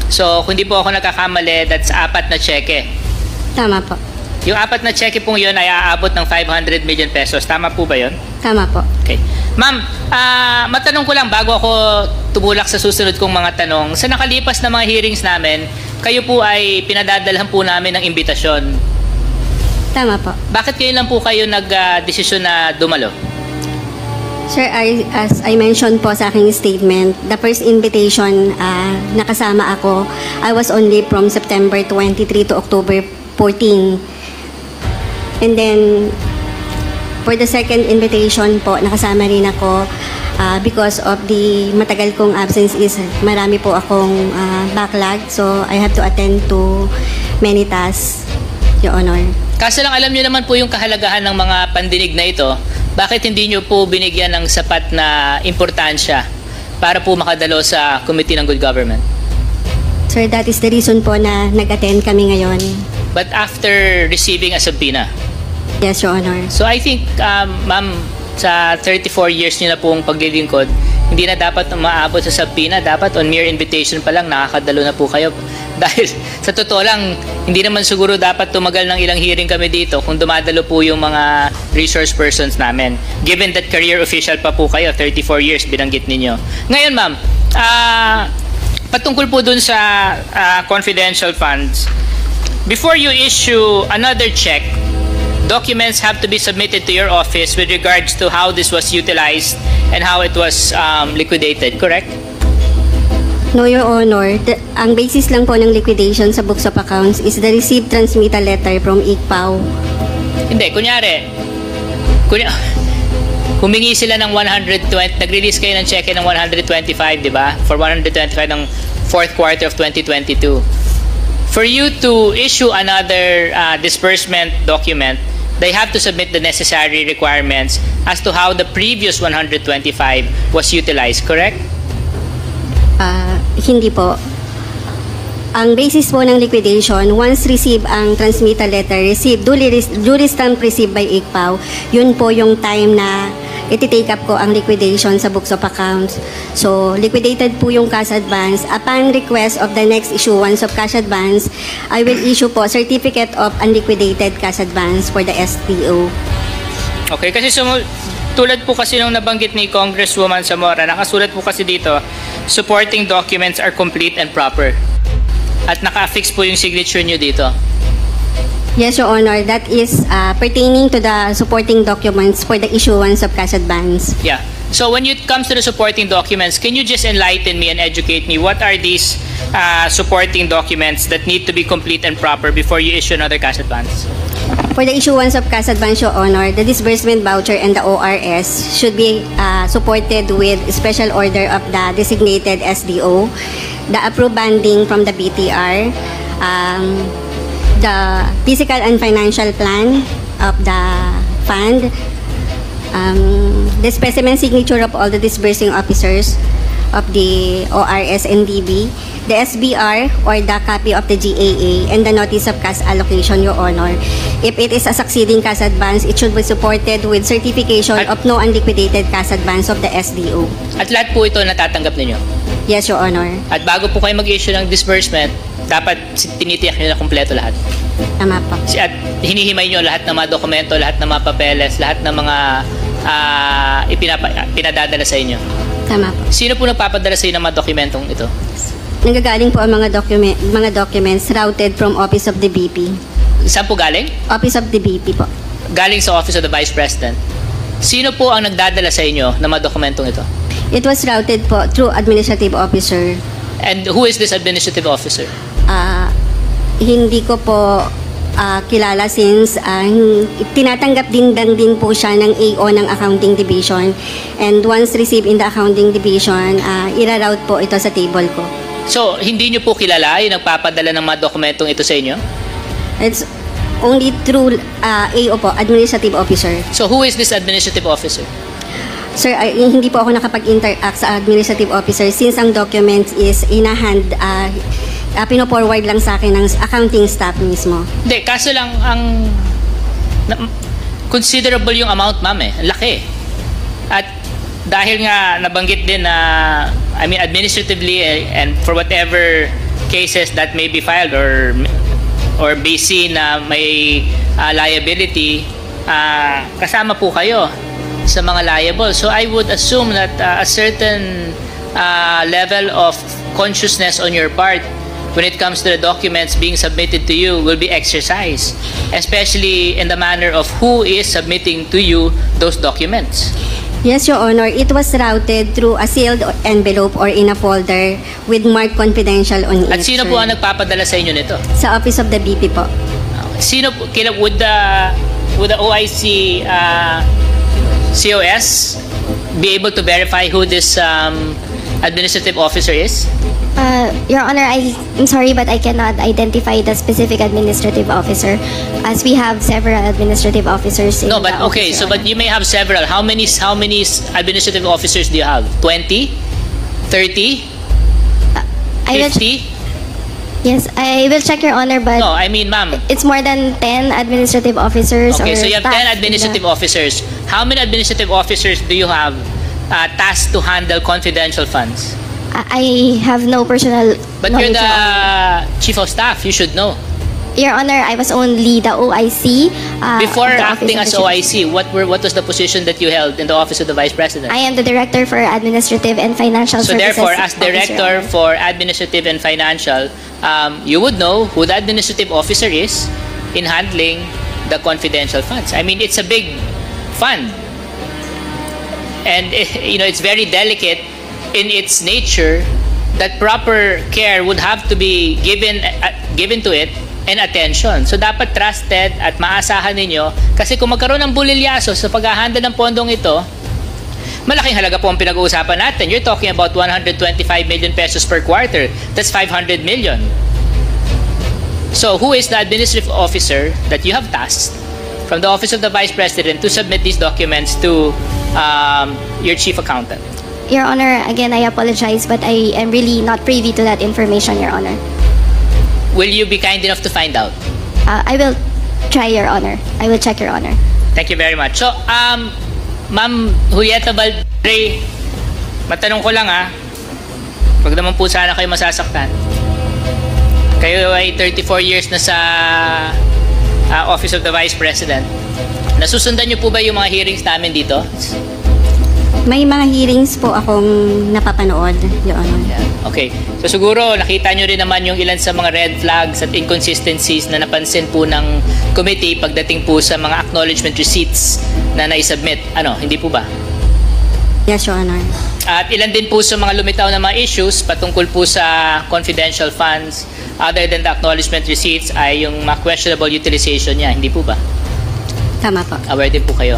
So, kung di po ako nagkakamali, that's 4 na cheque. Tama po. Yung 4 na cheque pong yun ay aabot ng 500 million pesos. Tama po ba yun? Tama po. Okay. Ma'am, matanong ko lang bago ako tumulak sa susunod kong mga tanong. Sa nakalipas na mga hearings namin, kayo po ay pinadadalhan po namin ng imbitasyon. Tama po. Bakit kayo lang po kayo nag-desisyon na dumalo? Sir, as I mentioned po sa aking statement, the first invitation nakasama ako, I was only from September 23 to October 14. And then, for the second invitation po, nakasama rin ako because of the matagal kong absence is marami po akong backlog. So, I have to attend to many tasks, Your Honor. Kaso lang alam niyo naman po yung kahalagahan ng mga pandinig na ito. Bakit hindi niyo po binigyan ng sapat na importansya para po makadalo sa Committee ng Good Government? Sir, that is the reason po na nag-attend kami ngayon. But after receiving a subpoena? Yes, Your Honor. So I think, ma'am, sa 34 years niyo na pong paglilingkod, hindi na dapat umaabot sa subpoena. Dapat on mere invitation pa lang, nakakadalo na po kayo. Dahil sa totoo lang, hindi naman siguro dapat tumagal ng ilang hearing kami dito kung dumadalo po yung mga resource persons namin. Given that career official pa po kayo, 34 years binanggit ninyo. Ngayon, ma'am, patungkol po dun sa confidential funds, before you issue another check, documents have to be submitted to your office with regards to how this was utilized and how it was liquidated, correct? No, Your Honor. Ang basis lang po ng liquidation sa books of accounts is the received transmittal letter from ICPAO. Hindi, kunyari, humingi sila ng 120, nag-release kayo ng cheque ng 125, di ba? For 125 ng fourth quarter of 2022. For you to issue another disbursement document, they have to submit the necessary requirements as to how the previous 125 was utilized, correct? Hindi po. Ang basis po ng liquidation, once receive ang transmittal letter, duly stamp received by ICPAO, yun po yung time na iti-take up ko ang liquidation sa books of accounts. So, liquidated po yung cash advance. Upon request of the next issuance of cash advance, I will issue po certificate of unliquidated cash advance for the STO. Okay, kasi tulad po kasi nung nabanggit ni Congresswoman Zamora, nakasulat po kasi dito, supporting documents are complete and proper. At naka-affix po yung signature nyo dito. Yes, Your Honor. That is pertaining to the supporting documents for the issuance of cash advance. Yeah. So when it comes to the supporting documents, can you just enlighten me and educate me? What are these supporting documents that need to be complete and proper before you issue another cash advance? For the issuance of cash advance, Your Honor, the disbursement voucher and the ORS should be supported with special order of the designated SDO, the approved banding from the BTR, the physical and financial plan of the fund, the specimen signature of all the disbursing officers of the ORS and DB, the SBR or the copy of the GAA, and the notice of cash allocation, Your Honor. If it is a succeeding cash advance, it should be supported with certification of no unliquidated cash advance of the SDO. At lahat po ito natatanggap ninyo? Yes, Your Honor. At bago po kayo mag-issue ng disbursement, dapat tinitiyak nyo na kumpleto lahat? Tama po. At hinihimay nyo lahat ng mga dokumento, lahat ng mga papeles, lahat ng mga pinadadala sa inyo? Tama po. Sino po nagpapadala sa inyo ng mga dokumentong ito? Nanggagaling po ang mga documents routed from Office of the BP. Saan po galing? Office of the BP po. Galing sa Office of the Vice President. Sino po ang nagdadala sa inyo ng mga dokumentong ito? It was routed po through administrative officer. And who is this administrative officer? Hindi ko po kilala since tinatanggap din po siya ng AO ng accounting division, and once received in the accounting division, ira-route po ito sa table ko. So, hindi nyo po kilala yung nagpapadala ng mga dokumentong ito sa inyo? It's only through AO po, administrative officer. So, who is this administrative officer? Sir, hindi po ako nakapag-interact sa administrative officer since ang documents is in-hand, pino-forward lang sa akin ng accounting staff mismo. Hindi, kaso lang considerable yung amount, ma'am eh. Ang laki. At dahil nga nabanggit din na, administratively and for whatever cases that may be filed or be seen na may liability, kasama po kayo sa mga liable. So I would assume that a certain level of consciousness on your part when it comes to the documents being submitted to you will be exercised, especially in the manner of who is submitting to you those documents. Yes, Your Honor. It was routed through a sealed envelope or in a folder with marked confidential on it. At sino po ang nagpapadala sa inyo nito? Sa Office of the BP po. Sino po, would the OIC COS be able to verify who this administrative officer is? Your Honor, I'm sorry, but I cannot identify the specific administrative officer, as we have several administrative officers in No, but the office, okay, Your so Honor. but you may have several. How many administrative officers do you have? 20? 30? I will 50? Yes, I will check, Your Honor, but No, I mean, ma'am. it's more than 10 administrative officers. Okay, or so you have 10 staff in the- administrative officers. How many administrative officers do you have tasked to handle confidential funds? I have no personal But you're knowledge, Your Honor. the chief of staff. You should know. Your Honor, I was only the OIC. Before of the Office acting of as the Chief. OIC, what was the position that you held in the office of the Vice President? I am the Director for Administrative and Financial So Services. therefore, as Office, Your Director Honor. for Administrative and Financial, you would know who the administrative officer is in handling the confidential funds. I mean, it's a big fund. And it's very delicate in its nature that proper care would have to be given to it and attention. So dapat trusted at maasahan ninyo kasi kung magkaroon ng bulilyaso sa pag-handle ng pondong ito, malaking halaga po ang pinag-uusapan natin. You're talking about 125 million pesos per quarter. That's 500 million. So who is the administrative officer that you have tasked from the Office of the Vice President to submit these documents to your chief accountant? Your Honor, again, I apologize, but I am really not privy to that information, Your Honor. Will you be kind enough to find out? I will try, Your Honor. I will check, Your Honor. Thank you very much. So, Ma'am Julieta Valdre, matanong ko lang wag naman po sana kayo masasaktan. Kayo ay 34 years na sa Office of the Vice President. Nasusundan niyo po ba yung mga hearings namin dito? May mga hearings po akong napapanood, Your Honor. Yeah. Okay. So siguro nakita nyo rin naman yung ilan sa mga red flags at inconsistencies na napansin po ng committee pagdating po sa mga acknowledgement receipts na naisubmit. Hindi po ba? Yes, Your Honor. At ilan din po sa mga lumitaw na mga issues patungkol po sa confidential funds other than the acknowledgement receipts ay yung mga questionable utilization niya. Hindi po ba? Tama po. Aware din po kayo.